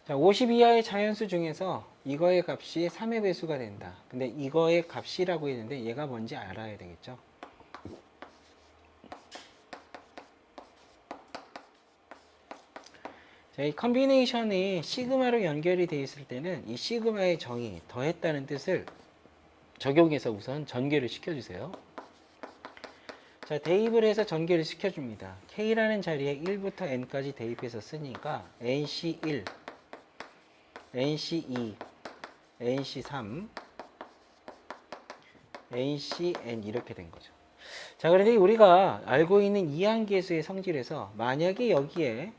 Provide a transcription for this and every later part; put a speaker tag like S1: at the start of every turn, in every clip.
S1: 자, 50 이하의 자연수 중에서 이거의 값이 3의 배수가 된다. 근데 이거의 값이라고 했는데 얘가 뭔지 알아야 되겠죠. 자, 이 컨비네이션이 시그마로 연결이 되어 있을 때는 이 시그마의 정의 더했다는 뜻을 적용해서 우선 전개를 시켜주세요. 자, 대입을 해서 전개를 시켜줍니다. K라는 자리에 1부터 N까지 대입해서 쓰니까 NC1, NC2, NC3, NCN 이렇게 된 거죠. 자, 그런데 우리가 알고 있는 이항계수의 성질에서 만약에 여기에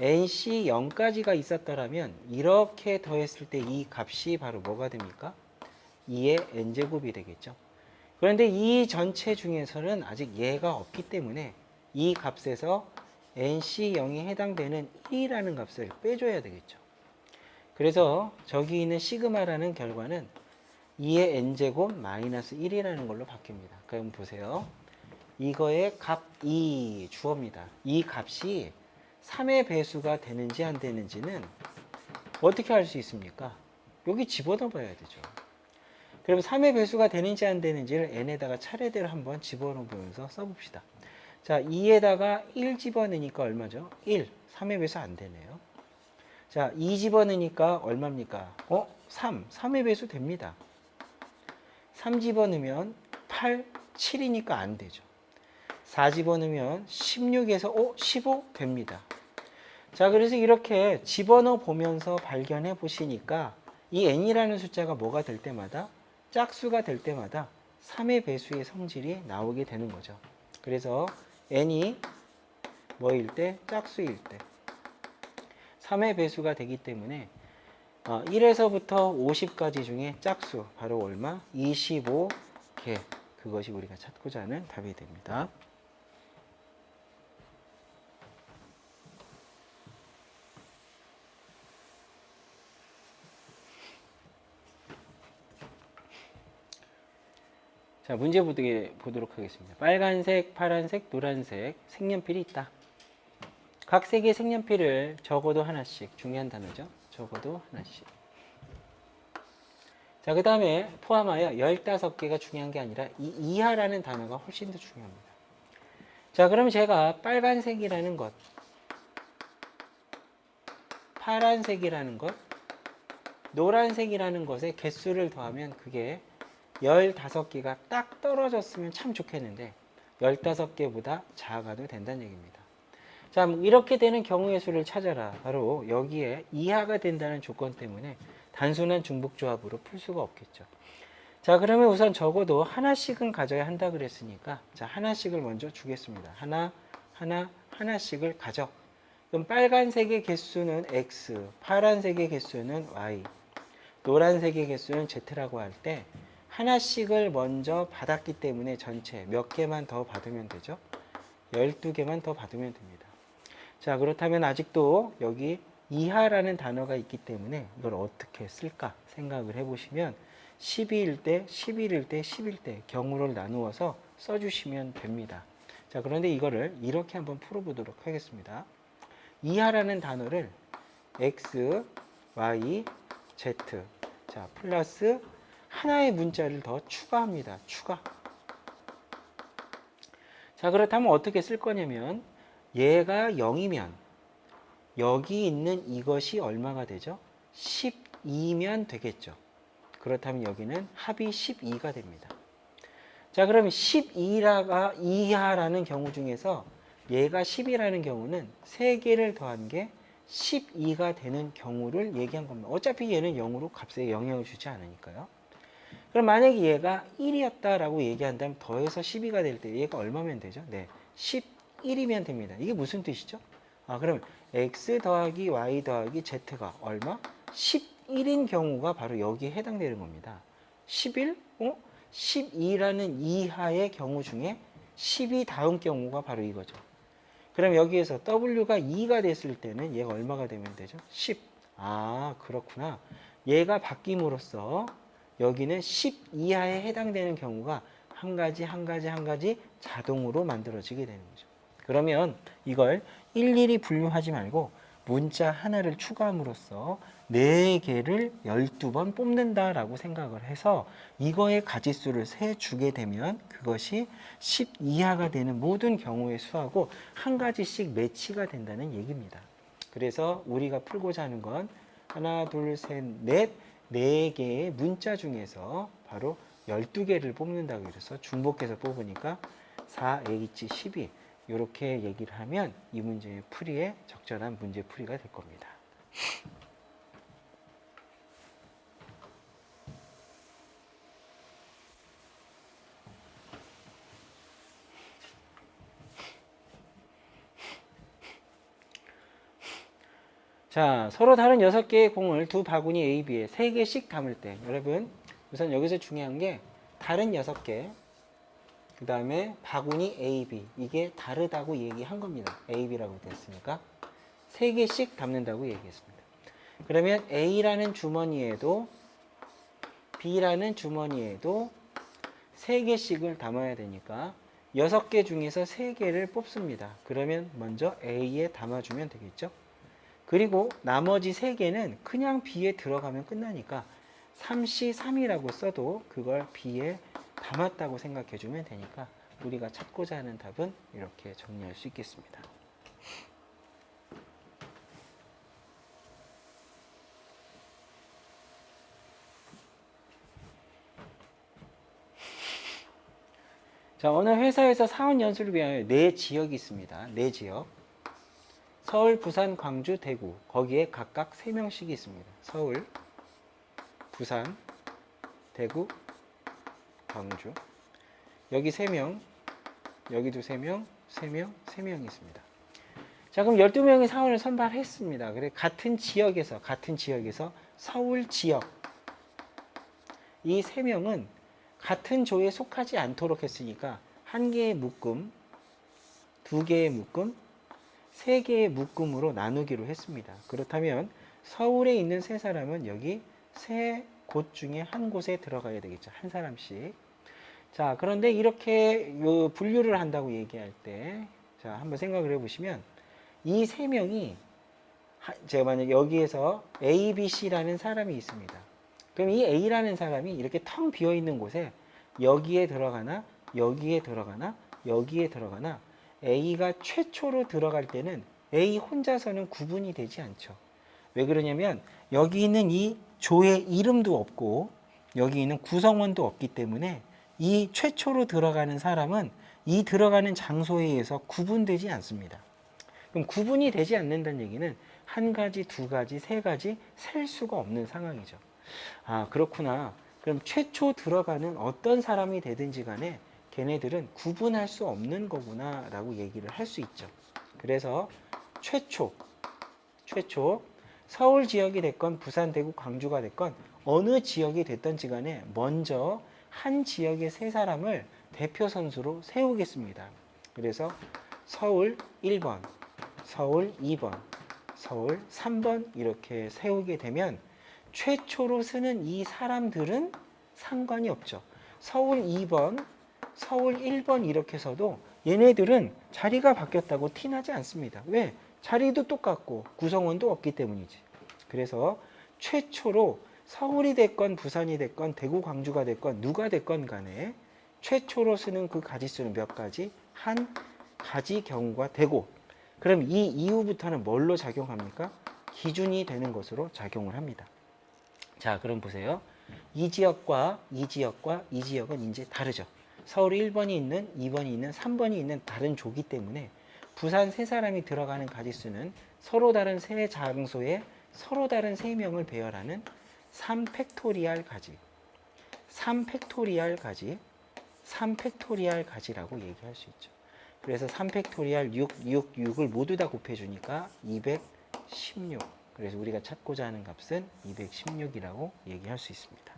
S1: NC0까지가 있었더라면 이렇게 더했을 때 이 값이 바로 뭐가 됩니까? 2의 n제곱이 되겠죠. 그런데 이 전체 중에서는 아직 얘가 없기 때문에 이 값에서 NC0에 해당되는 1이라는 값을 빼줘야 되겠죠. 그래서 저기 있는 시그마라는 결과는 2의 n제곱 마이너스 1이라는 걸로 바뀝니다. 그럼 보세요. 이거의 값 2 주어입니다. 이 값이 3의 배수가 되는지 안 되는지는 어떻게 알 수 있습니까? 여기 집어넣어 봐야 되죠. 그럼 3의 배수가 되는지 안 되는지를 n에다가 차례대로 한번 집어넣어 보면서 써봅시다. 자, 2에다가 1 집어넣으니까 얼마죠? 1. 3의 배수 안 되네요. 자, 2 집어넣으니까 얼마입니까? 3. 3의 배수 됩니다. 3 집어넣으면 8, 7이니까 안 되죠. 4 집어넣으면 16에서 15 됩니다. 자, 그래서 이렇게 집어넣어 보면서 발견해 보시니까 이 n이라는 숫자가 뭐가 될 때마다 짝수가 될 때마다 3의 배수의 성질이 나오게 되는 거죠. 그래서 n이 뭐일 때? 짝수일 때 3의 배수가 되기 때문에 1에서부터 50까지 중에 짝수 바로 얼마? 25개. 그것이 우리가 찾고자 하는 답이 됩니다. 자, 문제 보도록 하겠습니다. 빨간색, 파란색, 노란색 색연필이 있다. 각 색의 색연필을 적어도 하나씩, 중요한 단어죠. 적어도 하나씩. 자, 그 다음에 포함하여 15개가 중요한 게 아니라 이 이하라는 단어가 훨씬 더 중요합니다. 자, 그럼 제가 빨간색이라는 것, 파란색이라는 것, 노란색이라는 것의 개수를 더하면 그게 15개가 딱 떨어졌으면 참 좋겠는데 15개보다 작아도 된다는 얘기입니다. 자, 이렇게 되는 경우의 수를 찾아라. 바로 여기에 이하가 된다는 조건 때문에 단순한 중복조합으로 풀 수가 없겠죠. 자, 그러면 우선 적어도 하나씩은 가져야 한다 그랬으니까 자, 하나씩을 먼저 주겠습니다. 하나씩을 가져. 그럼 빨간색의 개수는 x, 파란색의 개수는 y, 노란색의 개수는 z라고 할 때 하나씩을 먼저 받았기 때문에 전체 몇 개만 더 받으면 되죠? 12개만 더 받으면 됩니다. 자, 그렇다면 아직도 여기 이하라는 단어가 있기 때문에 이걸 어떻게 쓸까 생각을 해보시면 12일 때, 11일 때, 10일 때 경우를 나누어서 써주시면 됩니다. 자, 그런데 이거를 이렇게 한번 풀어보도록 하겠습니다. 이하라는 단어를 x, y, z 자, 플러스 하나의 문자를 더 추가합니다. 추가. 자, 그렇다면 어떻게 쓸 거냐면 얘가 0이면 여기 있는 이것이 얼마가 되죠? 12면 되겠죠. 그렇다면 여기는 합이 12가 됩니다. 자, 그러면 12가 이하라는 경우 중에서 얘가 10이라는 경우는 3개를 더한 게 12가 되는 경우를 얘기한 겁니다. 어차피 얘는 0으로 값에 영향을 주지 않으니까요. 그럼 만약에 얘가 1이었다라고 얘기한다면 더해서 12가 될 때 얘가 얼마면 되죠? 네, 11이면 됩니다. 이게 무슨 뜻이죠? 그럼 x 더하기 y 더하기 z가 얼마? 11인 경우가 바로 여기에 해당되는 겁니다. 11? 12라는 이하의 경우 중에 10이 다음 경우가 바로 이거죠. 그럼 여기에서 w가 2가 됐을 때는 얘가 얼마가 되면 되죠? 10. 그렇구나. 얘가 바뀜으로써 여기는 10 이하에 해당되는 경우가 한 가지 자동으로 만들어지게 되는 거죠. 그러면 이걸 일일이 분류하지 말고 문자 하나를 추가함으로써 4개를 12번 뽑는다라고 생각을 해서 이거의 가지수를 세주게 되면 그것이 10 이하가 되는 모든 경우의 수하고 한 가지씩 매치가 된다는 얘기입니다. 그래서 우리가 풀고자 하는 건 하나, 둘, 셋, 넷, 4개의 문자 중에서 바로 12개를 뽑는다고 해서 중복해서 뽑으니까 4H 12 이렇게 얘기를 하면 이 문제의 풀이에 적절한 문제 풀이가 될 겁니다. 자, 서로 다른 6개의 공을 두 바구니 A, B에 3개씩 담을 때 여러분 우선 여기서 중요한 게 다른 6개 그 다음에 바구니 A, B 이게 다르다고 얘기한 겁니다. A, B라고 됐으니까 3개씩 담는다고 얘기했습니다. 그러면 A라는 주머니에도 B라는 주머니에도 3개씩을 담아야 되니까 6개 중에서 3개를 뽑습니다. 그러면 먼저 A에 담아주면 되겠죠. 그리고 나머지 3개는 그냥 B에 들어가면 끝나니까 3C3이라고 써도 그걸 B에 담았다고 생각해 주면 되니까 우리가 찾고자 하는 답은 이렇게 정리할 수 있겠습니다. 자, 어느 회사에서 사원 연수를 위하여 4지역이 있습니다. 4지역. 서울, 부산, 광주, 대구. 거기에 각각 3명씩이 있습니다. 서울, 부산, 대구, 광주. 여기 3명, 여기도 3명, 3명, 3명이 있습니다. 자, 그럼 12명의 사원을 선발했습니다. 그래 같은 지역에서 서울 지역 이 3명은 같은 조에 속하지 않도록 했으니까 1개의 묶음, 2개의 묶음, 3개의 묶음으로 나누기로 했습니다. 그렇다면 서울에 있는 3사람은 여기 3곳 중에 한 곳에 들어가야 되겠죠. 한 사람씩. 자, 그런데 이렇게 분류를 한다고 얘기할 때, 자, 한번 생각을 해보시면, 이 3명이, 제가 만약 여기에서 A, B, C라는 사람이 있습니다. 그럼 이 A라는 사람이 이렇게 텅 비어 있는 곳에 여기에 들어가나, 여기에 들어가나, 여기에 들어가나, A가 최초로 들어갈 때는 A 혼자서는 구분이 되지 않죠. 왜 그러냐면, 여기 있는 이 조의 이름도 없고, 여기 있는 구성원도 없기 때문에, 이 최초로 들어가는 사람은 이 들어가는 장소에 의해서 구분되지 않습니다. 그럼 구분이 되지 않는다는 얘기는 한 가지, 두 가지, 세 가지 셀 수가 없는 상황이죠. 아, 그렇구나. 그럼 최초 들어가는 어떤 사람이 되든지 간에 걔네들은 구분할 수 없는 거구나 라고 얘기를 할 수 있죠. 그래서 최초 서울 지역이 됐건 부산, 대구, 광주가 됐건 어느 지역이 됐든지 간에 먼저 한 지역의 3사람을 대표 선수로 세우겠습니다. 그래서 서울 1번, 서울 2번, 서울 3번 이렇게 세우게 되면 최초로 쓰는 이 사람들은 상관이 없죠. 서울 2번, 서울 1번 이렇게 써도 얘네들은 자리가 바뀌었다고 티나지 않습니다. 왜? 자리도 똑같고 구성원도 없기 때문이지. 그래서 최초로 서울이 됐건 부산이 됐건 대구 광주가 됐건 누가 됐건 간에 최초로 쓰는 그 가지수는 몇 가지? 한 가지 경우가 되고 그럼 이 이후부터는 뭘로 작용합니까? 기준이 되는 것으로 작용을 합니다. 자, 그럼 보세요. 이 지역과 이 지역과 이 지역은 이제 다르죠. 서울 1번이 있는, 2번이 있는, 3번이 있는 다른 조기 때문에 부산 3사람이 들어가는 가지수는 서로 다른 3장소에 서로 다른 3명을 배열하는 3팩토리알 가지, 3팩토리알 가지, 3팩토리알 가지라고 얘기할 수 있죠. 그래서 3팩토리알 666을 모두 다 곱해주니까 216. 그래서 우리가 찾고자 하는 값은 216이라고 얘기할 수 있습니다.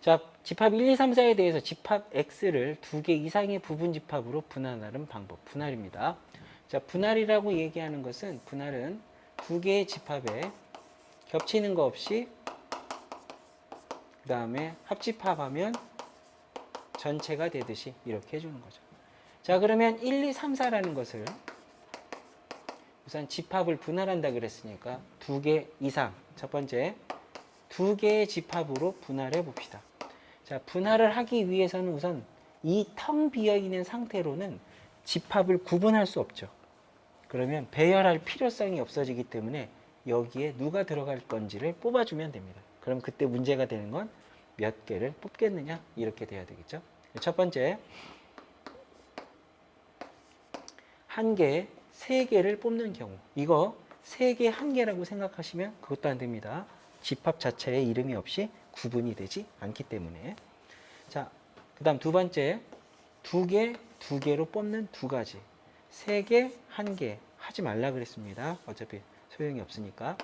S1: 자, 집합 1, 2, 3, 4에 대해서 집합 X를 2개 이상의 부분 집합으로 분할하는 방법, 분할입니다. 자, 분할이라고 얘기하는 것은 분할은 2개의 집합에 겹치는 거 없이 그 다음에 합집합하면 전체가 되듯이 이렇게 해주는 거죠. 자, 그러면 1, 2, 3, 4라는 것을 우선 집합을 분할한다 그랬으니까 2개 이상, 첫 번째 2개의 집합으로 분할해 봅시다. 자, 분할을 하기 위해서는 우선 이 텅 비어 있는 상태로는 집합을 구분할 수 없죠. 그러면 배열할 필요성이 없어지기 때문에 여기에 누가 들어갈 건지를 뽑아주면 됩니다. 그럼 그때 문제가 되는 건 몇 개를 뽑겠느냐 이렇게 돼야 되겠죠. 첫 번째, 한 개, 세 개를 뽑는 경우, 이거 세 개, 한 개라고 생각하시면 그것도 안 됩니다. 집합 자체에 이름이 없이 구분이 되지 않기 때문에. 자, 그 다음 두 번째, 두 개, 두 개로 뽑는 두 가지. 세 개, 한 개 하지 말라 그랬습니다. 어차피 소용이 없으니까.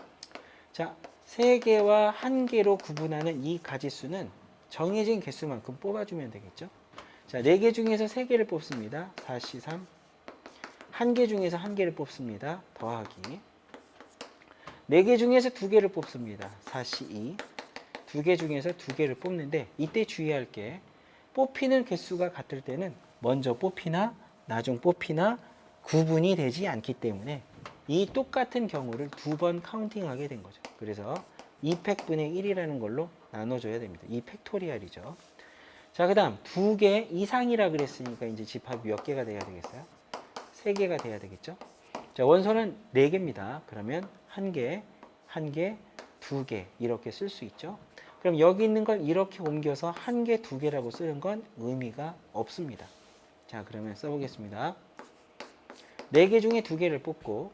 S1: 자, 세 개와 한 개로 구분하는 이 가지수는 정해진 개수만큼 뽑아주면 되겠죠. 자, 네 개 중에서 세 개를 뽑습니다. 4C3. 한 개 중에서 한 개를 뽑습니다. 더하기. 네 개 중에서 두 개를 뽑습니다. 4C2. 두 개 중에서 두 개를 뽑는데 이때 주의할 게 뽑히는 개수가 같을 때는 먼저 뽑히나 나중 뽑히나 구분이 되지 않기 때문에 이 똑같은 경우를 두 번 카운팅하게 된 거죠. 그래서 2팩분의 1이라는 걸로 나눠줘야 됩니다. 2팩토리얼이죠. 자, 그 다음 두 개 이상이라 그랬으니까 이제 집합이 몇 개가 돼야 되겠어요? 3개가 돼야 되겠죠. 자, 원소는 4개입니다. 그러면 한 개, 한 개, 두 개 이렇게 쓸 수 있죠. 그럼 여기 있는 걸 이렇게 옮겨서 한 개, 두 개라고 쓰는 건 의미가 없습니다. 자, 그러면 써보겠습니다. 4개 중에 두 개를 뽑고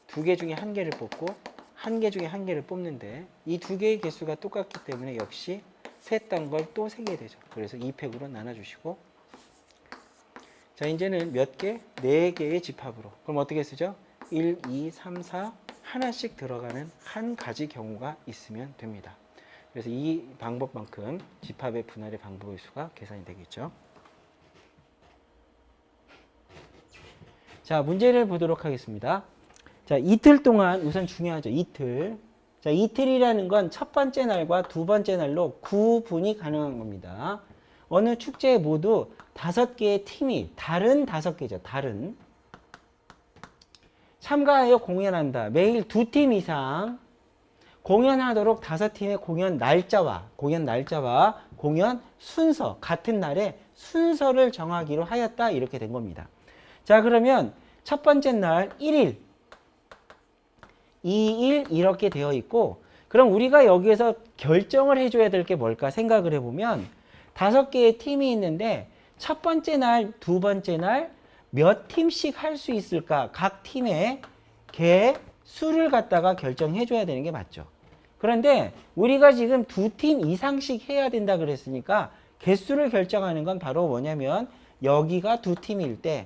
S1: 두 개 중에 한 개를 뽑고 한 개 중에 한 개를 뽑는데 이 두 개의 개수가 똑같기 때문에 역시 셋단 걸 또 세게 되죠. 그래서 2팩으로 나눠주시고 자, 이제는 몇 개? 4개의 집합으로. 그럼 어떻게 쓰죠? 1, 2, 3, 4 하나씩 들어가는 한 가지 경우가 있으면 됩니다. 그래서 이 방법만큼 집합의 분할의 방법의 수가 계산이 되겠죠. 자, 문제를 보도록 하겠습니다. 자, 이틀 동안 우선 중요하죠. 이틀. 자, 이틀이라는 건 첫 번째 날과 두 번째 날로 구분이 가능한 겁니다. 어느 축제에 모두 5개의 팀이 다른 5개죠. 다른. 참가하여 공연한다. 매일 2팀 이상 공연하도록 5팀의 공연 날짜와 공연 순서, 같은 날에 순서를 정하기로 하였다. 이렇게 된 겁니다. 자, 그러면 첫 번째 날 1일, 2일 이렇게 되어 있고 그럼 우리가 여기에서 결정을 해줘야 될 게 뭘까 생각을 해보면 5개의 팀이 있는데 첫 번째 날, 두 번째 날 몇 팀씩 할 수 있을까? 각 팀의 개 수를 갖다가 결정해줘야 되는 게 맞죠. 그런데 우리가 지금 2팀 이상씩 해야 된다 그랬으니까 개수를 결정하는 건 바로 뭐냐면 여기가 2팀일 때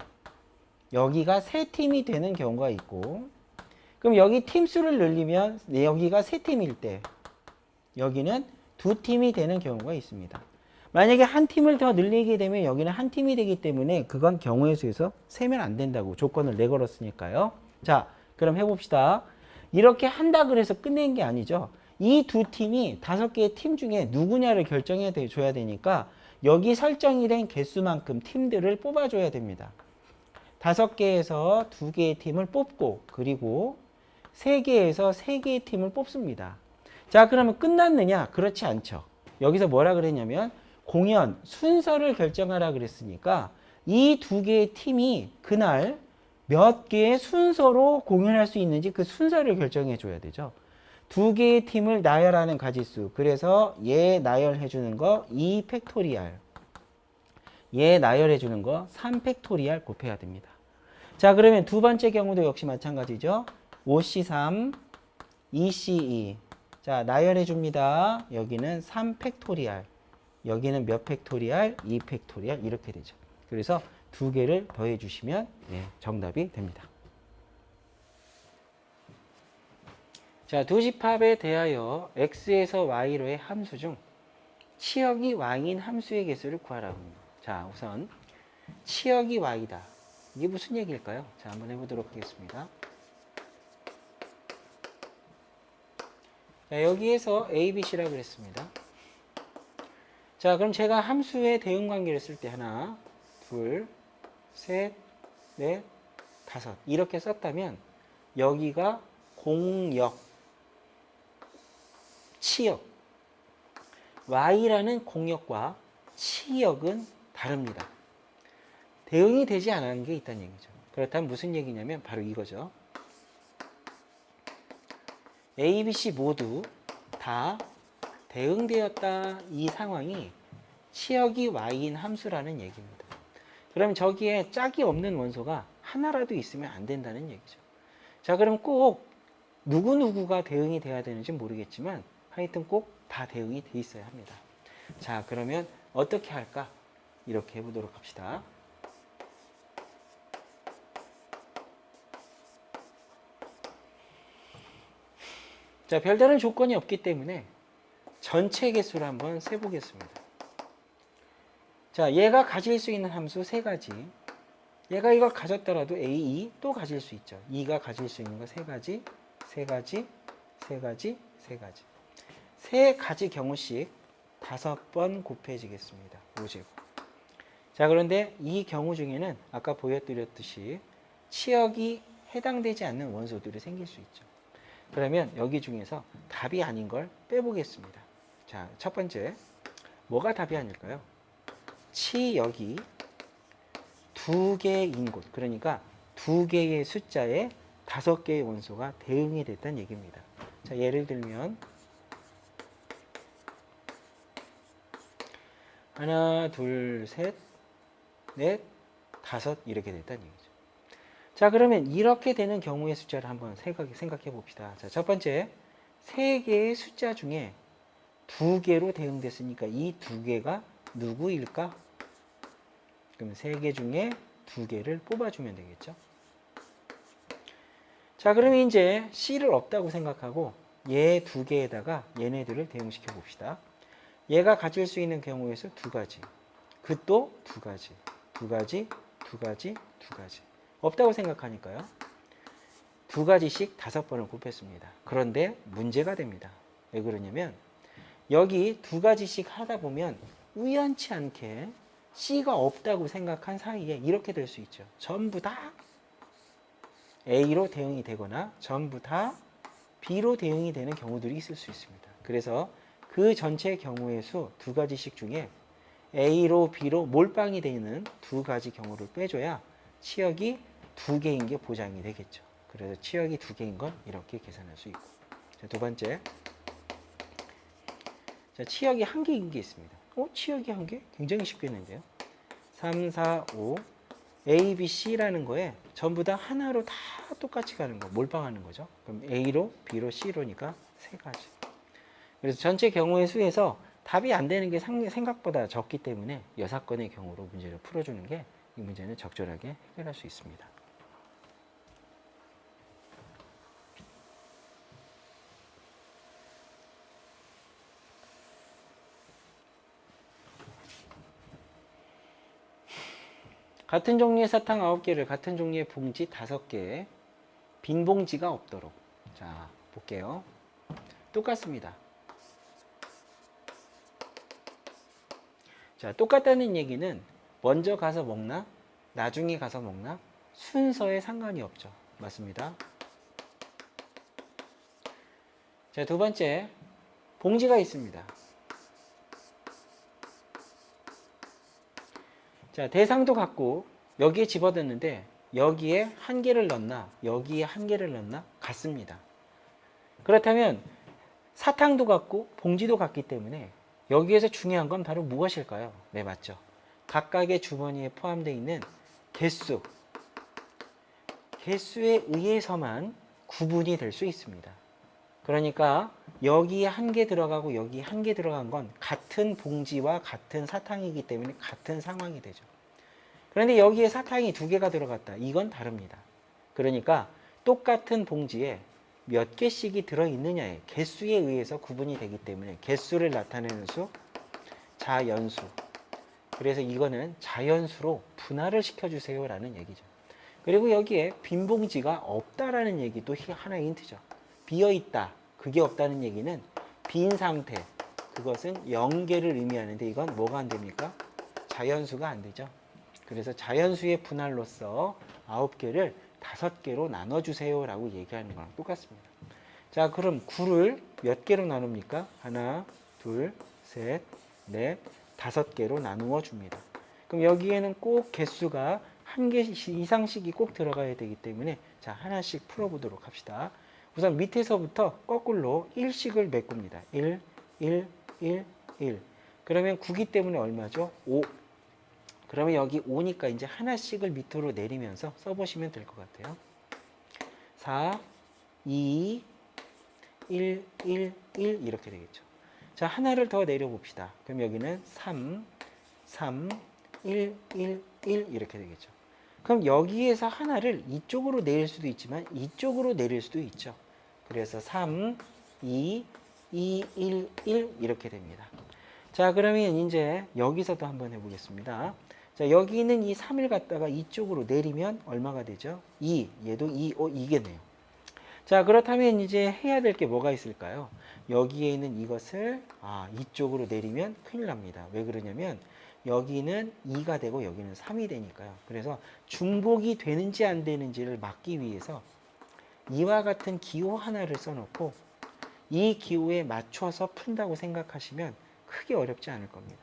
S1: 여기가 3팀이 되는 경우가 있고 그럼 여기 팀 수를 늘리면 여기가 3팀일 때 여기는 2팀이 되는 경우가 있습니다. 만약에 한 팀을 더 늘리게 되면 여기는 한 팀이 되기 때문에 그건 경우의 수에서 세면 안 된다고 조건을 내걸었으니까요. 자, 그럼 해봅시다. 이렇게 한다 그래서 끝낸 게 아니죠. 이 두 팀이 5개의 팀 중에 누구냐를 결정해 줘야 되니까 여기 설정이 된 개수만큼 팀들을 뽑아줘야 됩니다. 5개에서 2개의 팀을 뽑고 그리고 3개에서 3개의 팀을 뽑습니다. 자, 그러면 끝났느냐? 그렇지 않죠. 여기서 뭐라 그랬냐면 공연 순서를 결정하라 그랬으니까 이 2개의 팀이 그날 몇 개의 순서로 공연할 수 있는지 그 순서를 결정해 줘야 되죠. 2개의 팀을 나열하는 가지수. 그래서 얘 나열해 주는 거 2팩토리얼. 얘 나열해 주는 거 3팩토리얼 곱해야 됩니다. 자, 그러면 두 번째 경우도 역시 마찬가지죠. 5C3, 2C2. 자, 나열해 줍니다. 여기는 3팩토리얼. 여기는 몇 팩토리얼? 2팩토리얼 이렇게 되죠. 그래서 2개를 더해 주시면 정답이 됩니다. 자, 두 집합에 대하여 x에서 y로의 함수 중 치역이 y인 함수의 개수를 구하라고 합니다. 자, 우선 치역이 y다. 이게 무슨 얘기일까요? 자, 한번 해보도록 하겠습니다. 자, 여기에서 A, B, C라고 그랬습니다. 자, 그럼 제가 함수의 대응 관계를 쓸 때 하나, 둘, 셋, 넷, 다섯 이렇게 썼다면 여기가 공역, 치역, y라는 공역과 치역은 다릅니다. 대응이 되지 않은 게 있다는 얘기죠. 그렇다면 무슨 얘기냐면 바로 이거죠. A, B, C 모두 다 대응되었다. 이 상황이 치역이 y인 함수라는 얘기입니다. 그럼 저기에 짝이 없는 원소가 하나라도 있으면 안 된다는 얘기죠. 자, 그럼 꼭 누구누구가 대응이 돼야 되는지 모르겠지만 하여튼 꼭 다 대응이 돼 있어야 합니다. 자, 그러면 어떻게 할까? 이렇게 해보도록 합시다. 자, 별다른 조건이 없기 때문에 전체 개수를 한번 세보겠습니다. 자, 얘가 가질 수 있는 함수 세 가지. 얘가 이걸 가졌더라도 A, 또 가질 수 있죠. 2가 가질 수 있는 거 세 가지, 세 가지, 세 가지, 세 가지. 세 가지 경우씩 5번 곱해지겠습니다. 5제곱. 자, 그런데 이 경우 중에는 아까 보여드렸듯이 치역이 해당되지 않는 원소들이 생길 수 있죠. 그러면 여기 중에서 답이 아닌 걸 빼보겠습니다. 자, 첫 번째, 뭐가 답이 아닐까요? 치역이 2개인 곳, 그러니까 2개의 숫자에 5개의 원소가 대응이 됐다는 얘기입니다. 자, 예를 들면 하나, 둘, 셋, 넷, 다섯 이렇게 됐다는 얘기죠. 자, 그러면 이렇게 되는 경우의 숫자를 한번 생각해 봅시다. 자, 첫 번째, 3개의 숫자 중에 2개로 대응됐으니까 이 2개가 누구일까? 그러면 3개 중에 2개를 뽑아주면 되겠죠. 자, 그러면 이제 C를 없다고 생각하고 얘 2개에다가 얘네들을 대응시켜 봅시다. 얘가 가질 수 있는 경우의 수 2가지. 그 또 2가지. 2가지, 2가지, 2가지. 없다고 생각하니까요. 2가지씩 5번을 곱했습니다. 그런데 문제가 됩니다. 왜 그러냐면 여기 2가지씩 하다 보면 우연치 않게 C가 없다고 생각한 사이에 이렇게 될 수 있죠. 전부 다 A로 대응이 되거나 전부 다 B로 대응이 되는 경우들이 있을 수 있습니다. 그래서 그 전체 경우의 수 2가지씩 중에 A로 B로 몰빵이 되는 2가지 경우를 빼줘야 치역이 2개인 게 보장이 되겠죠. 그래서 치역이 2개인 건 이렇게 계산할 수 있고. 자, 두 번째. 자, 치역이 1개인 게 있습니다. 치역이 1개? 굉장히 쉽겠는데요. 3, 4, 5. A, B, C라는 거에 전부 다 하나로 다 똑같이 가는 거, 몰빵하는 거죠. 그럼 A로, B로, C로니까 3가지. 그래서 전체 경우의 수에서 답이 안 되는 게 생각보다 적기 때문에 6건의 경우로 문제를 풀어주는 게 이 문제는 적절하게 해결할 수 있습니다. 같은 종류의 사탕 9개를 같은 종류의 봉지 5개에 빈 봉지가 없도록. 자, 볼게요. 똑같습니다. 자, 똑같다는 얘기는 먼저 가서 먹나? 나중에 가서 먹나? 순서에 상관이 없죠. 맞습니다. 자, 두 번째. 봉지가 있습니다. 자, 대상도 같고 여기에 집어넣는데 여기에 1개를 넣나? 여기에 1개를 넣나? 같습니다. 그렇다면 사탕도 같고 봉지도 같기 때문에 여기에서 중요한 건 바로 무엇일까요? 네, 맞죠. 각각의 주머니에 포함되어 있는 개수. 개수에 의해서만 구분이 될 수 있습니다. 그러니까 여기에 1개 들어가고 여기에 1개 들어간 건 같은 봉지와 같은 사탕이기 때문에 같은 상황이 되죠. 그런데 여기에 사탕이 2개가 들어갔다. 이건 다릅니다. 그러니까 똑같은 봉지에 몇 개씩이 들어있느냐의 개수에 의해서 구분이 되기 때문에 개수를 나타내는 수, 자연수. 그래서 이거는 자연수로 분할을 시켜주세요 라는 얘기죠. 그리고 여기에 빈 봉지가 없다라는 얘기도 하나의 힌트죠. 비어있다. 그게 없다는 얘기는 빈 상태, 그것은 0개를 의미하는데 이건 뭐가 안 됩니까? 자연수가 안 되죠. 그래서 자연수의 분할로서 9개를 5개로 나눠주세요 라고 얘기하는 거랑 똑같습니다. 자, 그럼 9를 몇 개로 나눕니까? 하나, 둘, 셋, 넷, 5개로 나누어 줍니다. 그럼 여기에는 꼭 개수가 한 개 이상씩이 꼭 들어가야 되기 때문에 자, 하나씩 풀어보도록 합시다. 우선 밑에서부터 거꾸로 1씩을 메꿉니다. 1, 1, 1, 1. 그러면 9기 때문에 얼마죠? 5. 그러면 여기 5니까 이제 하나씩을 밑으로 내리면서 써보시면 될 것 같아요. 4, 2, 1, 1, 1 이렇게 되겠죠. 자, 하나를 더 내려봅시다. 그럼 여기는 3, 3, 1, 1, 1 이렇게 되겠죠. 그럼 여기에서 하나를 이쪽으로 내릴 수도 있지만 이쪽으로 내릴 수도 있죠. 그래서 3, 2, 2, 1, 1 이렇게 됩니다. 자, 그러면 이제 여기서도 한번 해보겠습니다. 자, 여기 있는 이 3을 갖다가 이쪽으로 내리면 얼마가 되죠? 2, 얘도 2, 2겠네요. 자, 그렇다면 이제 해야 될 게 뭐가 있을까요? 여기에 있는 이것을 이쪽으로 내리면 큰일 납니다. 왜 그러냐면 여기는 2가 되고 여기는 3이 되니까요. 그래서 중복이 되는지 안 되는지를 막기 위해서 이와 같은 기호 하나를 써놓고 이 기호에 맞춰서 푼다고 생각하시면 크게 어렵지 않을 겁니다.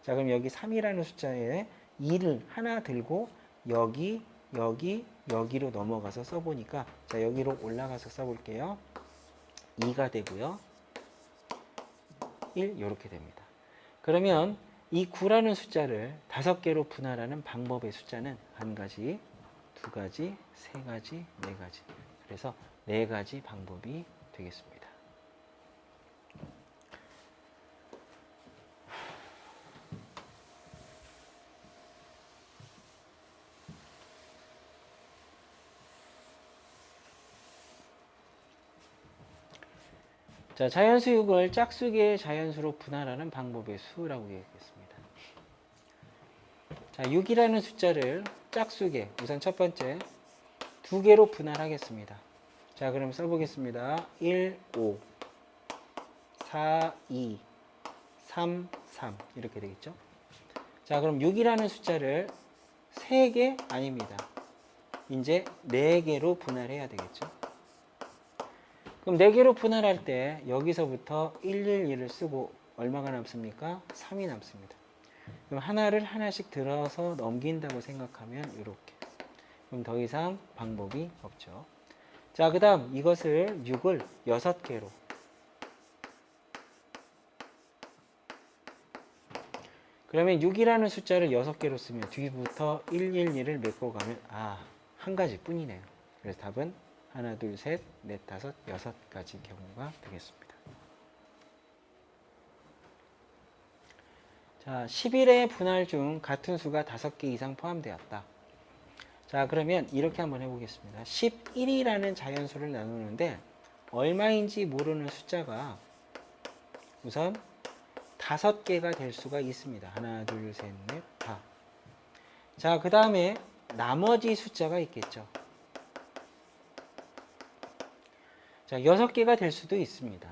S1: 자, 그럼 여기 3이라는 숫자에 2를 하나 들고 여기, 여기, 여기로 넘어가서 써보니까 자, 여기로 올라가서 써볼게요. 2가 되고요. 1 이렇게 됩니다. 그러면 이 9라는 숫자를 5개로 분할하는 방법의 숫자는 한 가지, 두 가지, 세 가지, 네 가지. 그래서 네 가지 방법이 되겠습니다. 자, 자연수 6을 짝수계의 자연수로 분할하는 방법의 수라고 얘기했습니다. 자, 6이라는 숫자를 짝수계, 우선 첫 번째 2개로 분할하겠습니다. 자, 그럼 써보겠습니다. 1, 5, 4, 2, 3, 3 이렇게 되겠죠. 자, 그럼 6이라는 숫자를 3개 아닙니다. 이제 4개로 분할해야 되겠죠. 그럼 4개로 분할할 때 여기서부터 111을 쓰고 얼마가 남습니까? 3이 남습니다. 그럼 하나를 하나씩 들어서 넘긴다고 생각하면 이렇게. 그럼 더 이상 방법이 없죠. 자, 그 다음 이것을 6을 6개로. 그러면 6이라는 숫자를 6개로 쓰면 뒤부터 111을 메꿔가면 한 가지 뿐이네요. 그래서 답은 하나, 둘, 셋, 넷, 다섯, 6가지 경우가 되겠습니다. 자, 11의 분할 중 같은 수가 5개 이상 포함되었다. 자, 그러면 이렇게 한번 해보겠습니다. 11이라는 자연수를 나누는데 얼마인지 모르는 숫자가 우선 5개가 될 수가 있습니다. 하나, 둘, 셋, 넷, 다. 자, 그 다음에 나머지 숫자가 있겠죠. 자, 6개가 될 수도 있습니다.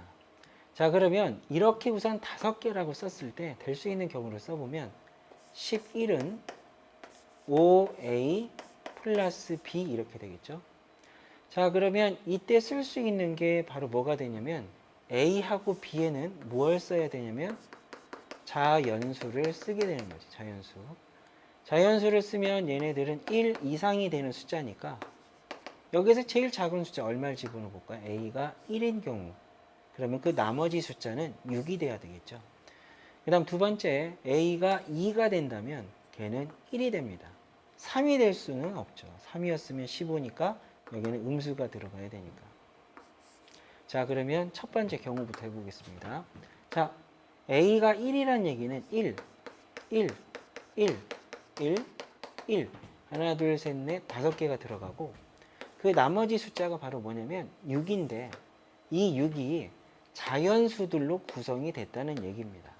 S1: 자, 그러면 이렇게 우선 5개라고 썼을 때 될 수 있는 경우를 써보면 11은 5a 플러스 b 이렇게 되겠죠. 자, 그러면 이때 쓸 수 있는 게 바로 뭐가 되냐면 a하고 b에는 뭘 써야 되냐면 자연수를 쓰게 되는 거지. 자연수. 자연수를 쓰면 얘네들은 1 이상이 되는 숫자니까 여기서 제일 작은 숫자 얼마를 집어넣어 볼까요? a가 1인 경우. 그러면 그 나머지 숫자는 6이 돼야 되겠죠. 그 다음 두 번째, a가 2가 된다면 걔는 1이 됩니다. 3이 될 수는 없죠. 3이었으면 15니까 여기는 음수가 들어가야 되니까. 자, 그러면 첫 번째 경우부터 해보겠습니다. 자, a가 1이란 얘기는 1, 1, 1, 1, 1. 하나, 둘, 셋, 넷, 5개가 들어가고 그 나머지 숫자가 바로 뭐냐면 6인데 이 6이 자연수들로 구성이 됐다는 얘기입니다.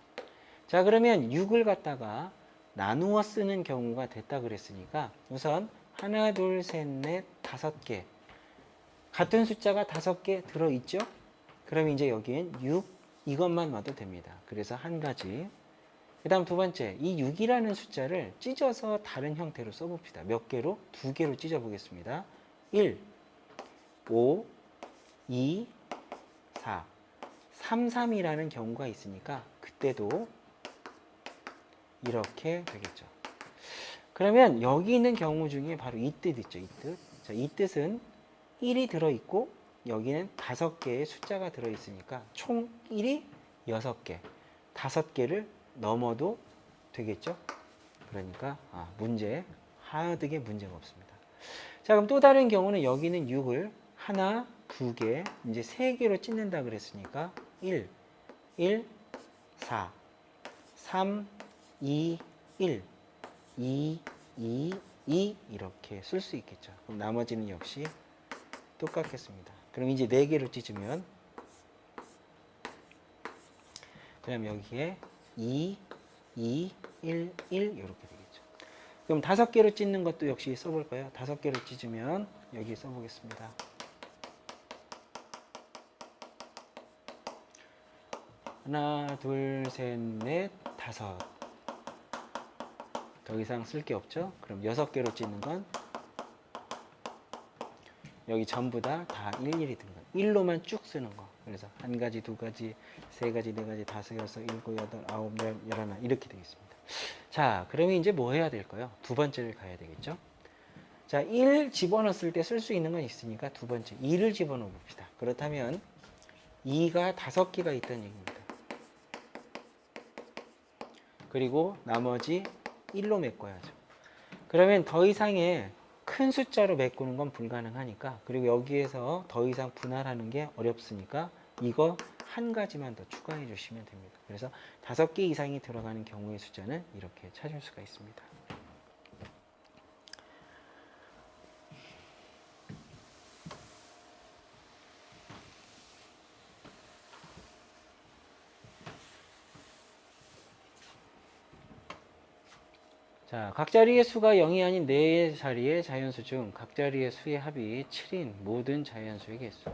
S1: 자, 그러면 6을 갖다가 나누어 쓰는 경우가 됐다 그랬으니까 우선 하나, 둘, 셋, 넷, 5개. 같은 숫자가 5개 들어있죠? 그럼 이제 여기엔 6, 이것만 와도 됩니다. 그래서 한 가지. 그 다음 두 번째, 이 6이라는 숫자를 찢어서 다른 형태로 써봅시다. 몇 개로? 두 개로 찢어보겠습니다. 1, 5, 2, 4, 3, 3이라는 경우가 있으니까 그때도 이렇게 되겠죠. 그러면 여기 있는 경우 중에 바로 이 뜻 있죠. 이 뜻. 자, 이 뜻은 1이 들어있고 여기는 5개의 숫자가 들어있으니까 총 1이 6개, 5개를 넘어도 되겠죠. 그러니까 문제 하나득에 문제가 없습니다. 자, 그럼 또 다른 경우는 여기는 6을 하나, 2개, 이제 3개로 찢는다 그랬으니까 1, 1, 4, 3, 2, 1, 2, 2, 2 이렇게 쓸 수 있겠죠. 그럼 나머지는 역시 똑같겠습니다. 그럼 이제 4개로 찢으면 그럼 여기에 2, 2, 1, 1 이렇게 되겠죠. 그럼 5개로 찢는 것도 역시 써볼까요? 5개로 찢으면 여기 써보겠습니다. 하나, 둘, 셋, 넷, 5. 더 이상 쓸 게 없죠? 그럼 6개로 찢는 건 여기 전부 다 11이 든 거. 1로만 쭉 쓰는 거. 그래서 1가지, 2가지, 3가지, 4가지, 5, 6, 7, 8, 9, 10, 11 이렇게 되겠습니다. 자, 그러면 이제 뭐 해야 될까요? 두 번째를 가야 되겠죠? 자, 1 집어넣었을 때 쓸 수 있는 건 있으니까 두 번째 2를 집어넣어 봅시다. 그렇다면 2가 5개가 있다는 얘기입니다. 그리고 나머지 1로 메꿔야죠. 그러면 더 이상의 큰 숫자로 메꾸는 건 불가능하니까, 그리고 여기에서 더 이상 분할하는 게 어렵으니까 이거 한 가지만 더 추가해 주시면 됩니다. 그래서 5개 이상이 들어가는 경우의 숫자는 이렇게 찾을 수가 있습니다. 자, 각 자리의 수가 0이 아닌 4자리의 자연수 중 각 자리의 수의 합이 7인 모든 자연수의 개수.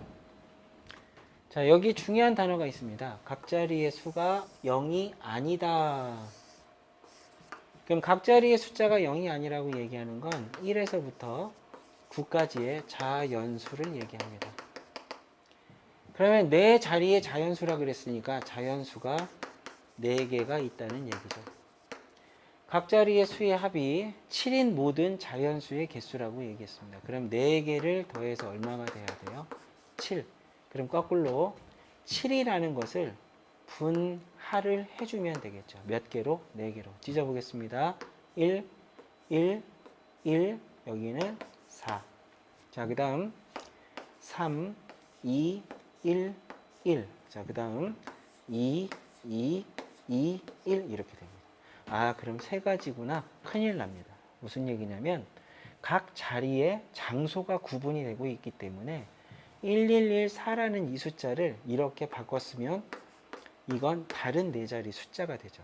S1: 자, 여기 중요한 단어가 있습니다. 각 자리의 수가 0이 아니다. 그럼 각 자리의 숫자가 0이 아니라고 얘기하는 건 1에서부터 9까지의 자연수를 얘기합니다. 그러면 4자리의 자연수라 그랬으니까 자연수가 4개가 있다는 얘기죠. 각 자리의 수의 합이 7인 모든 자연수의 개수라고 얘기했습니다. 그럼 4개를 더해서 얼마가 돼야 돼요? 7. 그럼 거꾸로 7이라는 것을 분할을 해주면 되겠죠. 몇 개로? 4개로. 찢어보겠습니다. 1, 1, 1, 여기는 4. 자, 그 다음 3, 2, 1, 1. 자, 그 다음 2, 2, 2, 1 이렇게 됩니다. 그럼 3가지구나. 큰일 납니다. 무슨 얘기냐면 각 자리에 장소가 구분이 되고 있기 때문에 1114라는 이 숫자를 이렇게 바꿨으면 이건 다른 4자리 숫자가 되죠.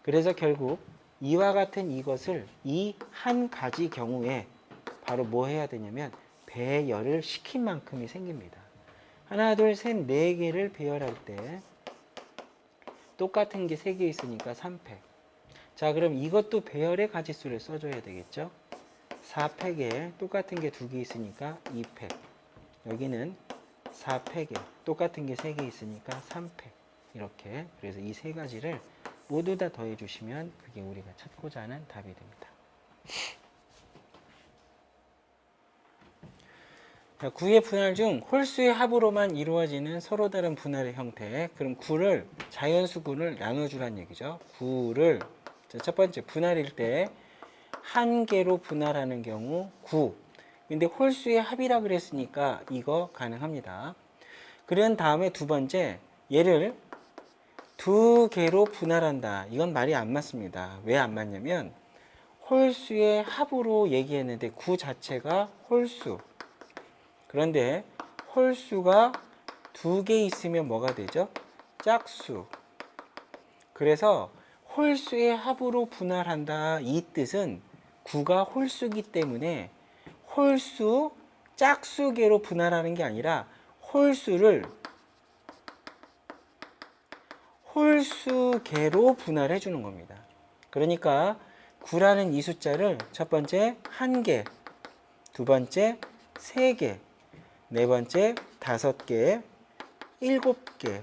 S1: 그래서 결국 이와 같은 이것을 이 한 가지 경우에 바로 뭐 해야 되냐면 배열을 시킨 만큼이 생깁니다. 하나, 둘, 셋, 4개를 배열할 때 똑같은 게 3개 있으니까 3팩. 자, 그럼 이것도 배열의 가지수를 써줘야 되겠죠. 4팩에 똑같은 게 2개 있으니까 2팩. 여기는 4팩에 똑같은 게 3개 있으니까 3팩. 이렇게. 그래서 이 3가지를 모두 다 더해 주시면 그게 우리가 찾고자 하는 답이 됩니다. 자, 9의 분할 중 홀수의 합으로만 이루어지는 서로 다른 분할의 형태. 그럼 9를 자연수 9를 나눠주란 얘기죠. 9를 첫 번째 분할일 때 한 개로 분할하는 경우 9. 근데 홀수의 합이라 그랬으니까 이거 가능합니다. 그런 다음에 두 번째, 얘를 2개로 분할한다. 이건 말이 안 맞습니다. 왜 안 맞냐면 홀수의 합으로 얘기했는데 9 자체가 홀수. 그런데 홀수가 2개 있으면 뭐가 되죠? 짝수. 그래서 홀수의 합으로 분할한다. 이 뜻은 9가 홀수기 때문에 홀수 짝수계로 분할하는 게 아니라 홀수를 홀수계로 분할해 주는 겁니다. 그러니까 9라는 이 숫자를 첫 번째 1개, 두 번째 3개, 네 번째 5개, 7개,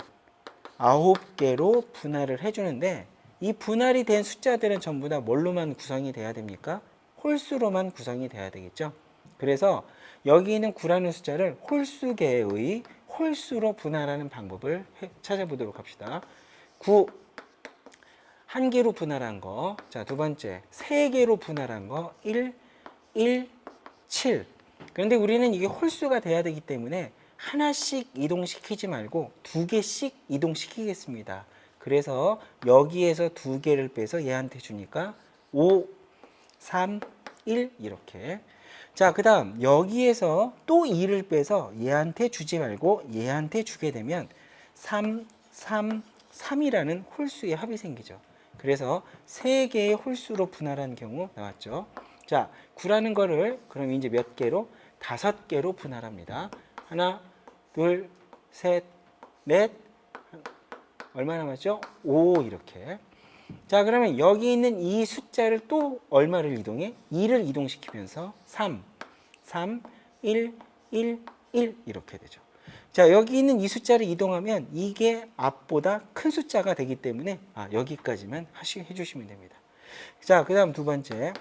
S1: 9개로 분할을 해주는데 이 분할이 된 숫자들은 전부 다 뭘로만 구성이 돼야 됩니까? 홀수로만 구성이 돼야 되겠죠. 그래서 여기 있는 9라는 숫자를 홀수계의 홀수로 분할하는 방법을 찾아보도록 합시다. 9 1개로 분할한 거, 자, 두 번째 3개로 분할한 거 1, 1, 7. 그런데 우리는 이게 홀수가 돼야 되기 때문에 하나씩 이동시키지 말고 2개씩 이동시키겠습니다. 그래서 여기에서 2개를 빼서 얘한테 주니까 5, 3, 1 이렇게. 자, 그 다음 여기에서 또 2를 빼서 얘한테 주지 말고 얘한테 주게 되면 3, 3, 3이라는 홀수의 합이 생기죠. 그래서 3개의 홀수로 분할한 경우 나왔죠. 자, 9라는 거를 그럼 이제 몇 개로? 5개로 분할합니다. 하나, 둘, 셋, 넷, 얼마 남았죠? 5 이렇게. 자, 그러면 여기 있는 이 숫자를 또 얼마를 이동해? 2를 이동시키면서 3, 3, 1, 1, 1 이렇게 되죠. 자, 여기 있는 이 숫자를 이동하면 이게 앞보다 큰 숫자가 되기 때문에 여기까지만 해주시면 됩니다. 자, 그 다음 두 번째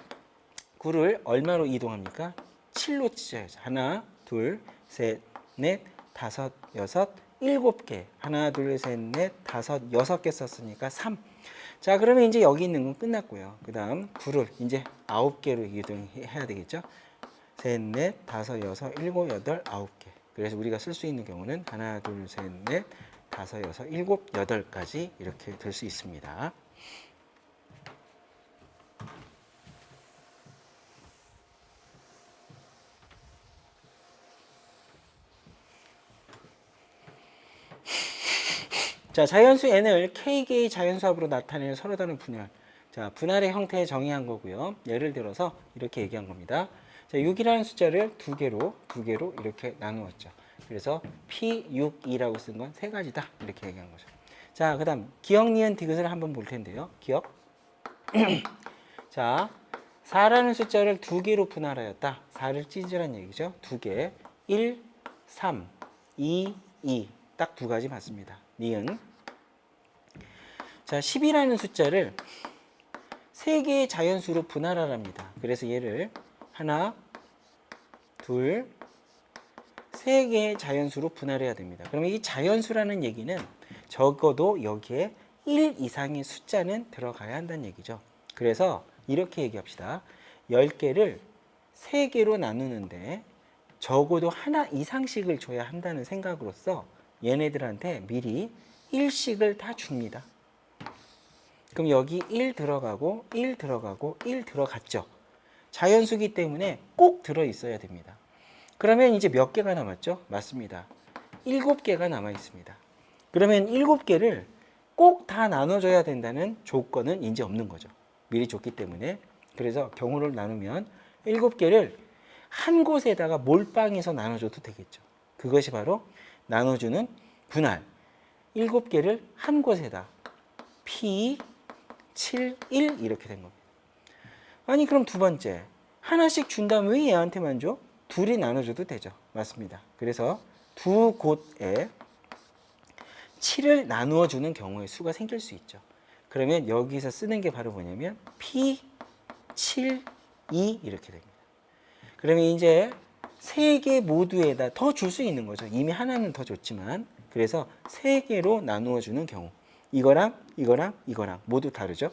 S1: 9를 얼마로 이동합니까? 7로 찢어야죠. 하나, 둘, 셋, 넷, 다섯, 여섯, 7개. 하나, 둘, 셋, 넷, 다섯, 6개 썼으니까 3. 자, 그러면 이제 여기 있는 건 끝났고요. 그 다음 9를 이제 9개로 이동해야 되겠죠. 셋, 넷, 다섯, 여섯, 7, 8, 9개. 그래서 우리가 쓸 수 있는 경우는 하나, 둘, 셋, 넷, 다섯, 여섯, 7, 8까지 이렇게 될 수 있습니다. 자, 자연수 n을 k개의 자연수합으로 나타내는 서로 다른 분할. 자, 분할의 형태에 정의한 거고요. 예를 들어서 이렇게 얘기한 겁니다. 자, 6이라는 숫자를 두 개로 이렇게 나누었죠. 그래서 P6, 2라고 쓴 건 세 가지다. 이렇게 얘기한 거죠. 자, 그 다음 기억, 니은, 디귿을 한번 볼 텐데요. 기억. 자, 4라는 숫자를 두 개로 분할하였다. 4를 찢으란 얘기죠. 두 개. 1, 3, 2, 2. 딱 두 가지 맞습니다. 니은. 자, 10이라는 숫자를 세 개의 자연수로 분할하랍니다. 그래서 얘를 하나, 둘, 세 개의 자연수로 분할해야 됩니다. 그러면 이 자연수라는 얘기는 적어도 여기에 1 이상의 숫자는 들어가야 한다는 얘기죠. 그래서 이렇게 얘기합시다. 10개를 3개로 나누는데 적어도 하나 이상씩을 줘야 한다는 생각으로서 얘네들한테 미리 1씩을 다 줍니다. 그럼 여기 1 들어가고 1 들어가고 1 들어갔죠. 자연수기 때문에 꼭 들어있어야 됩니다. 그러면 이제 몇 개가 남았죠? 맞습니다. 7개가 남아 있습니다. 그러면 7개를 꼭 다 나눠줘야 된다는 조건은 이제 없는 거죠. 미리 줬기 때문에. 그래서 경우를 나누면 7개를 한 곳에다가 몰빵해서 나눠줘도 되겠죠. 그것이 바로 나눠주는 분할. 7개를 한 곳에다 P, 7, 1 이렇게 된 겁니다. 아니 그럼 두 번째 하나씩 준 다음에 왜 얘한테만 줘? 둘이 나눠줘도 되죠. 맞습니다. 그래서 두 곳에 7을 나누어 주는 경우의 수가 생길 수 있죠. 그러면 여기서 쓰는 게 바로 뭐냐면 P, 7, 2 이렇게 됩니다. 그러면 이제 세 개 모두에다 더 줄 수 있는 거죠. 이미 하나는 더 줬지만 그래서 세 개로 나누어 주는 경우 이거랑 이거랑 이거랑 모두 다르죠.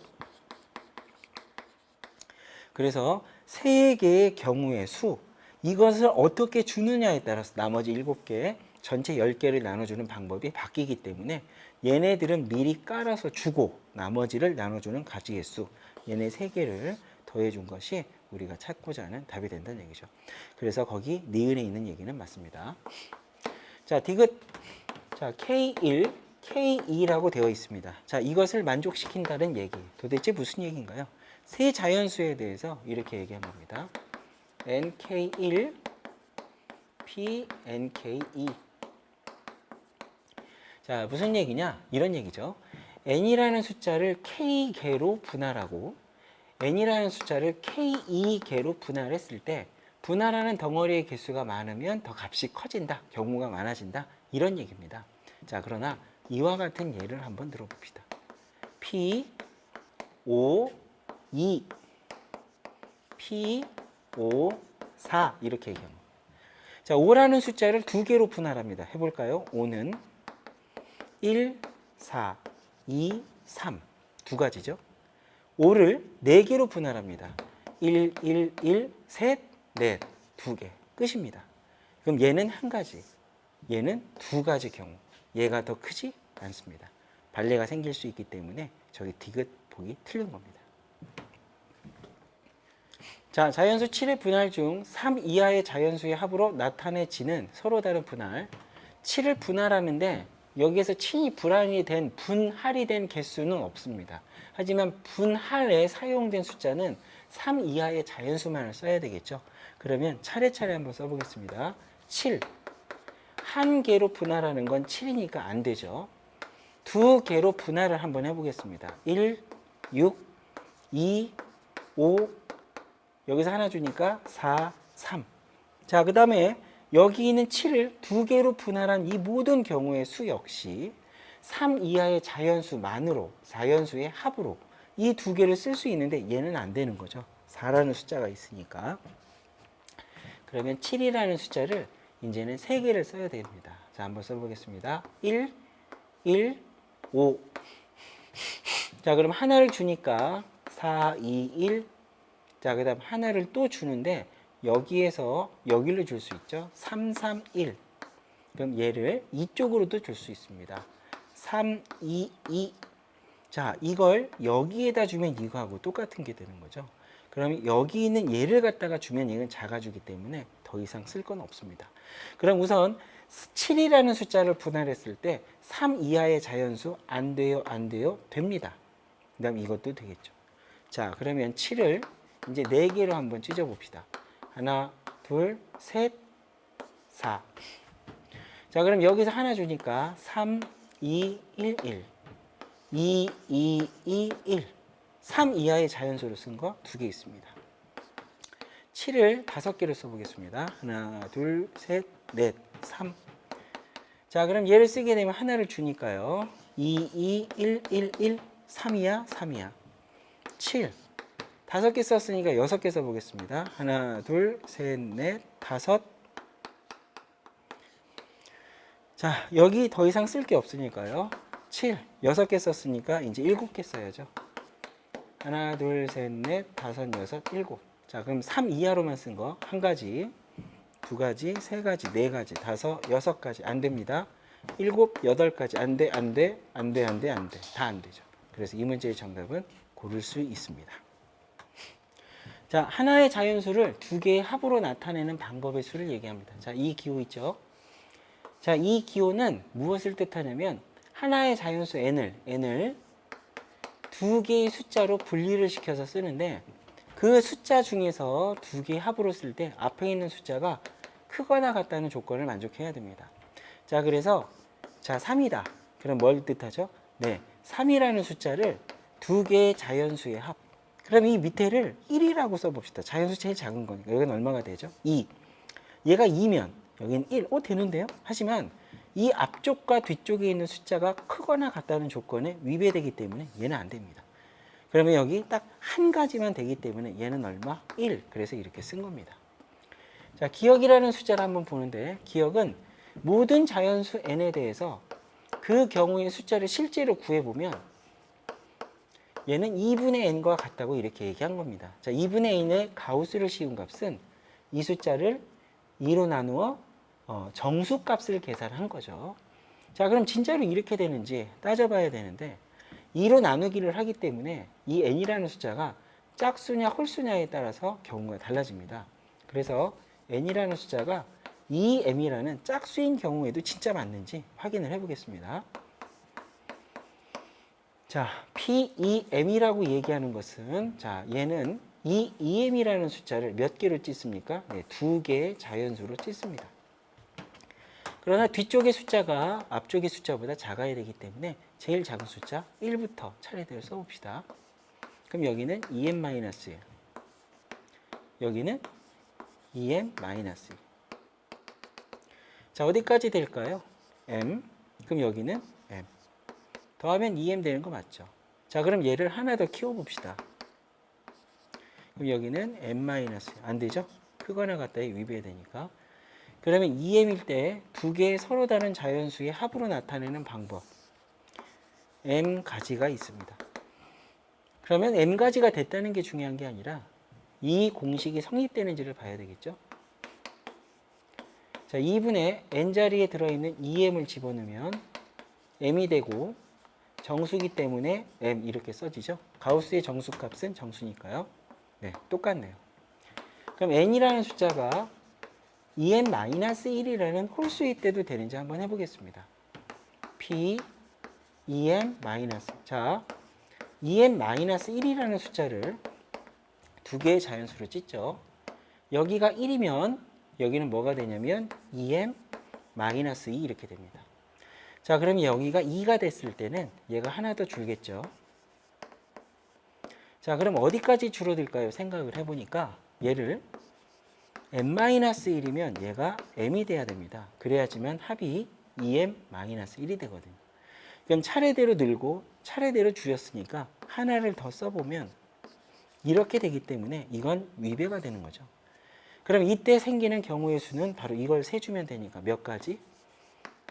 S1: 그래서 세 개의 경우의 수 이것을 어떻게 주느냐에 따라서 나머지 7개 전체 10개를 나눠주는 방법이 바뀌기 때문에 얘네들은 미리 깔아서 주고 나머지를 나눠주는 가지의 수 얘네 3개를 더해준 것이 우리가 찾고자 하는 답이 된다는 얘기죠. 그래서 거기 니은에 있는 얘기는 맞습니다. 자, 디귿. 자, K1, K2라고 되어 있습니다. 자, 이것을 만족시킨다는 얘기. 도대체 무슨 얘기인가요? 세 자연수에 대해서 이렇게 얘기한 겁니다. NK1, P, NK2. 자, 무슨 얘기냐? 이런 얘기죠. n이라는 숫자를 k개로 분할하고 n이라는 숫자를 k2개로 분할했을 때 분할하는 덩어리의 개수가 많으면 더 값이 커진다, 경우가 많아진다, 이런 얘기입니다. 자, 그러나 이와 같은 예를 한번 들어봅시다. P, 5, 2, P, 5, 4 이렇게 얘기합니다. 자, 5라는 숫자를 2개로 분할합니다. 해볼까요? 5는 1, 4, 2, 3 두 가지죠. 5를 4개로 분할합니다. 1, 1, 1, 셋, 넷, 2개. 끝입니다. 그럼 얘는 한 가지, 얘는 두 가지 경우. 얘가 더 크지 않습니다. 발레가 생길 수 있기 때문에 저기 디귿 보기 틀린 겁니다. 자, 자연수 7의 분할 중 3 이하의 자연수의 합으로 나타내지는 서로 다른 분할. 7을 분할하는데 여기에서 친히 분할이 된 개수는 없습니다. 하지만 분할에 사용된 숫자는 3 이하의 자연수만을 써야 되겠죠. 그러면 차례차례 한번 써보겠습니다. 7. 한 개로 분할하는 건 7이니까 안 되죠. 2개로 분할을 한번 해보겠습니다. 1, 6, 2, 5, 여기서 하나 주니까 4, 3. 자, 그 다음에 여기 있는 7을 2개로 분할한 이 모든 경우의 수 역시 3 이하의 자연수만으로, 자연수의 합으로 이 2개를 쓸 수 있는데 얘는 안 되는 거죠. 4라는 숫자가 있으니까. 그러면 7이라는 숫자를 이제는 3개를 써야 됩니다. 자, 한번 써보겠습니다. 1, 1, 5. 자, 그럼 하나를 주니까 4, 2, 1. 자, 그 다음 하나를 또 주는데 여기에서 여기로 줄 수 있죠. 3, 3, 1. 그럼 얘를 이쪽으로도 줄 수 있습니다. 3, 2, 2. 자, 이걸 여기에다 주면 이거하고 똑같은 게 되는 거죠. 그럼 여기 있는 얘를 갖다가 주면 얘는 작아지기 때문에 더 이상 쓸 건 없습니다. 그럼 우선 7이라는 숫자를 분할했을 때 3 이하의 자연수 안 돼요, 안 돼요? 됩니다. 그 다음 이것도 되겠죠. 자, 그러면 7을 이제 4개로 한번 찢어봅시다. 하나, 둘, 셋, 4. 자, 그럼 여기서 하나 주니까 3, 2, 1, 1. 2, 2, 2, 1. 3 이하의 자연수를 쓴 거 2개 있습니다. 7을 5개로 써보겠습니다. 하나, 둘, 셋, 넷, 3. 자, 그럼 얘를 쓰게 되면 하나를 주니까요. 2, 2, 1, 1, 1. 3이야, 3이야. 7. 5개 썼으니까 6개 써보겠습니다. 하나, 둘, 셋, 넷, 5. 자, 여기 더 이상 쓸 게 없으니까요. 7. 6개 썼으니까 이제 7개 써야죠. 하나, 둘, 셋, 넷, 5, 6, 7. 자, 그럼 3 이하로만 쓴 거 한 가지, 두 가지, 세 가지, 네 가지, 5, 6가지 안 됩니다. 7, 8가지 안 돼, 안 돼, 안 돼, 안 돼, 안 돼. 다 안 되죠. 그래서 이 문제의 정답은 고를 수 있습니다. 자, 하나의 자연수를 2개의 합으로 나타내는 방법의 수를 얘기합니다. 자, 이 기호 있죠? 자, 이 기호는 무엇을 뜻하냐면 하나의 자연수 n을 2개의 숫자로 분리를 시켜서 쓰는데 그 숫자 중에서 2개의 합으로 쓸 때 앞에 있는 숫자가 크거나 같다는 조건을 만족해야 됩니다. 자, 그래서 자, 3이다. 그럼 뭘 뜻하죠? 네, 3이라는 숫자를 2개의 자연수의 합. 그럼 이 밑에를 1이라고 써봅시다. 자연수 제일 작은 거니까. 여기는 얼마가 되죠? 2. 얘가 2면 여기는 1. 되는데요? 하지만 이 앞쪽과 뒤쪽에 있는 숫자가 크거나 같다는 조건에 위배되기 때문에 얘는 안 됩니다. 그러면 여기 딱 한 가지만 되기 때문에 얘는 얼마? 1. 그래서 이렇게 쓴 겁니다. 자, 기억이라는 숫자를 한번 보는데 기억은 모든 자연수 n에 대해서 그 경우의 숫자를 실제로 구해보면 얘는 2분의 n과 같다고 이렇게 얘기한 겁니다. 자, 2분의 n의 가우스를 씌운 값은 이 숫자를 2로 나누어 정수값을 계산한 거죠. 자, 그럼 진짜로 이렇게 되는지 따져봐야 되는데 2로 나누기를 하기 때문에 이 n이라는 숫자가 짝수냐 홀수냐에 따라서 경우가 달라집니다. 그래서 n이라는 숫자가 2m이라는 짝수인 경우에도 진짜 맞는지 확인을 해보겠습니다. 자, P2M이라고 얘기하는 것은 자, 얘는 이 2M이라는 숫자를 몇 개로 찢습니까? 네, 2개의 자연수로 찢습니다. 그러나 뒤쪽의 숫자가 앞쪽의 숫자보다 작아야 되기 때문에 제일 작은 숫자 1부터 차례대로 써봅시다. 그럼 여기는 2m-1, 여기는 2m-1. 자, 어디까지 될까요? m. 그럼 여기는 m. 더하면 2m 되는 거 맞죠? 자, 그럼 얘를 하나 더 키워봅시다. 그럼 여기는 m-, 안 되죠? 크거나 같다에 위배해야 되니까. 그러면 2m일 때 두 개의 서로 다른 자연수의 합으로 나타내는 방법. m가지가 있습니다. 그러면 m가지가 됐다는 게 중요한 게 아니라 이 공식이 성립되는지를 봐야 되겠죠? 자, 2분의 n자리에 들어있는 2m을 집어넣으면 m이 되고 정수기 때문에 m 이렇게 써지죠? 가우스의 정수값은 정수니까요. 네, 똑같네요. 그럼 n이라는 숫자가 2m-1이라는 홀수일 때도 되는지 한번 해보겠습니다. p 2m-. 자, 2m-1이라는 숫자를 두 개의 자연수로 찢죠. 여기가 1이면 여기는 뭐가 되냐면 2m-2 이렇게 됩니다. 자, 그럼 여기가 2가 됐을 때는 얘가 하나 더 줄겠죠. 자, 그럼 어디까지 줄어들까요? 생각을 해보니까 얘를 m-1이면 얘가 m이 돼야 됩니다. 그래야지만 합이 2m-1이 되거든요. 그럼 차례대로 늘고 차례대로 줄였으니까 하나를 더 써보면 이렇게 되기 때문에 이건 위배가 되는 거죠. 그럼 이때 생기는 경우의 수는 바로 이걸 세주면 되니까 몇 가지?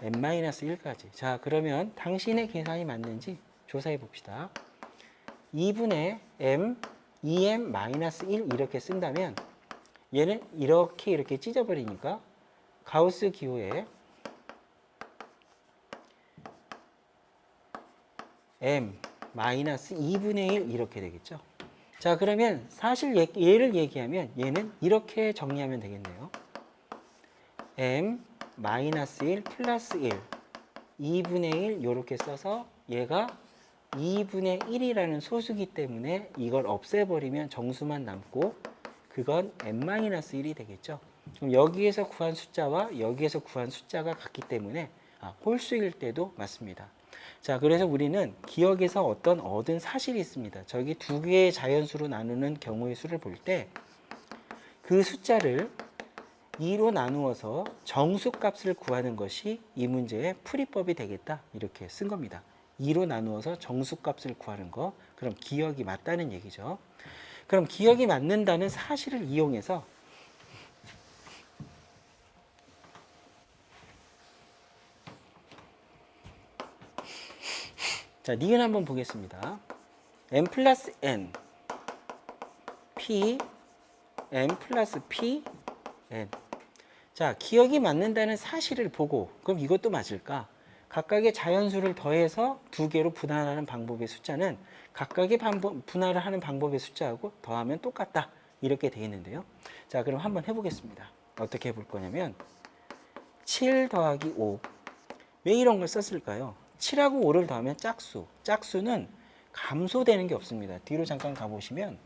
S1: m-1까지. 자, 그러면 당신의 계산이 맞는지 조사해 봅시다. 2분의 m, 2m-1 이렇게 쓴다면 얘는 이렇게 찢어버리니까 가우스 기호에 m-2분의 1 이렇게 되겠죠. 자, 그러면 사실 얘를 얘기하면 얘는 이렇게 정리하면 되겠네요. m-1 플러스 1 2분의 1 이렇게 써서 얘가 2분의 1이라는 소수기 때문에 이걸 없애버리면 정수만 남고 그건 m-1이 되겠죠. 그럼 여기에서 구한 숫자와 여기에서 구한 숫자가 같기 때문에 홀수일 때도 맞습니다. 자, 그래서 우리는 기억에서 어떤 얻은 사실이 있습니다. 저기 두 개의 자연수로 나누는 경우의 수를 볼 때 그 숫자를 2로 나누어서 정수값을 구하는 것이 이 문제의 풀이법이 되겠다 이렇게 쓴 겁니다. 2로 나누어서 정수값을 구하는 거, 그럼 기억이 맞다는 얘기죠. 그럼 기억이 맞는다는 사실을 이용해서 자, 니은 한번 보겠습니다. m 플러스 n p m 플러스 p n. 자, 기억이 맞는다는 사실을 보고 그럼 이것도 맞을까? 각각의 자연수를 더해서 두 개로 분할하는 방법의 숫자는 각각의 분할을 하는 방법의 숫자하고 더하면 똑같다 이렇게 되어 있는데요. 자, 그럼 한번 해보겠습니다. 어떻게 해볼 거냐면 7 더하기 5. 왜 이런 걸 썼을까요? 7하고 5를 더하면 짝수. 짝수는 감소되는 게 없습니다. 뒤로 잠깐 가보시면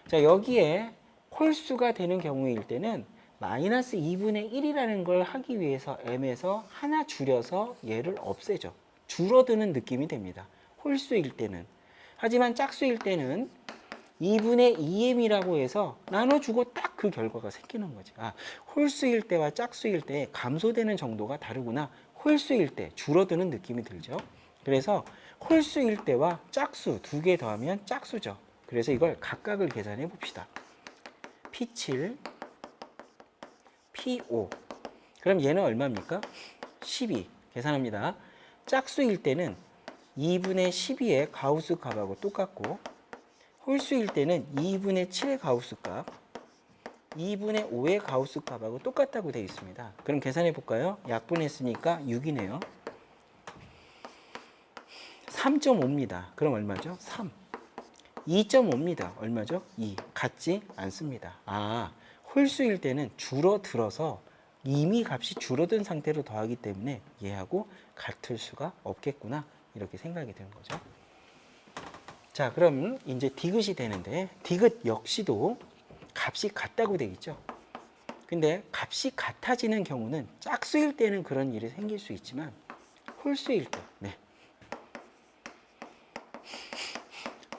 S1: 자, 여기에 홀수가 되는 경우일 때는 마이너스 2분의 1이라는 걸 하기 위해서 m에서 하나 줄여서 얘를 없애죠. 줄어드는 느낌이 됩니다. 홀수일 때는. 하지만 짝수일 때는 2분의 2m이라고 해서 나눠주고 딱 그 결과가 생기는 거지. 홀수일 때와 짝수일 때 감소되는 정도가 다르구나. 홀수일 때 줄어드는 느낌이 들죠. 그래서 홀수일 때와 짝수 두 개 더하면 짝수죠. 그래서 이걸 각각을 계산해 봅시다. P7, P5. 그럼 얘는 얼마입니까? 12. 계산합니다. 짝수일 때는 2분의 12의 가우스 값하고 똑같고 홀수일 때는 2분의 7의 가우스 값, 2분의 5의 가우스 값하고 똑같다고 되어 있습니다. 그럼 계산해 볼까요? 약분했으니까 6이네요. 3.5입니다. 그럼 얼마죠? 3. 2.5입니다. 얼마죠? 2. 같지 않습니다. 홀수일 때는 줄어들어서 이미 값이 줄어든 상태로 더하기 때문에 얘하고 같을 수가 없겠구나. 이렇게 생각이 드는 거죠. 자, 그럼 이제 디귿이 되는데 디귿 역시도 값이 같다고 되어 있죠. 근데 값이 같아지는 경우는 짝수일 때는 그런 일이 생길 수 있지만 홀수일 때, 네.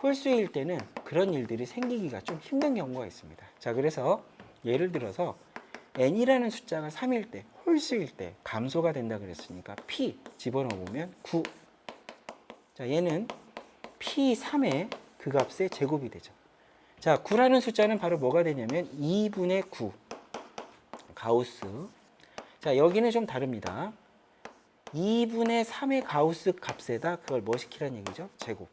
S1: 홀수일 때는 그런 일들이 생기기가 좀 힘든 경우가 있습니다. 자, 그래서 예를 들어서 n이라는 숫자가 3일 때, 홀수일 때 감소가 된다 그랬으니까 p 집어넣어보면 9. 자, 얘는 p3의 그 값의 제곱이 되죠. 자, 9라는 숫자는 바로 뭐가 되냐면 2분의 9 가우스. 자, 여기는 좀 다릅니다. 2분의 3의 가우스 값에다 그걸 뭐 시키라는 얘기죠? 제곱.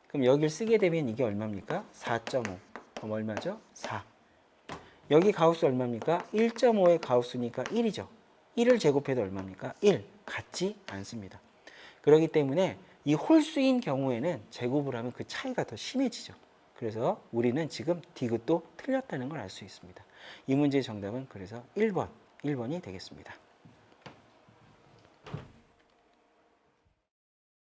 S1: 그럼 여기를 쓰게 되면 이게 얼마입니까? 4.5. 그럼 얼마죠? 4. 여기 가우스 얼마입니까? 1.5의 가우스니까 1이죠. 1을 제곱해도 얼마입니까? 1. 같지 않습니다. 그렇기 때문에 이 홀수인 경우에는 제곱을 하면 그 차이가 더 심해지죠. 그래서 우리는 지금 디귿도 틀렸다는 걸 알 수 있습니다. 이 문제의 정답은 그래서 1번이 되겠습니다.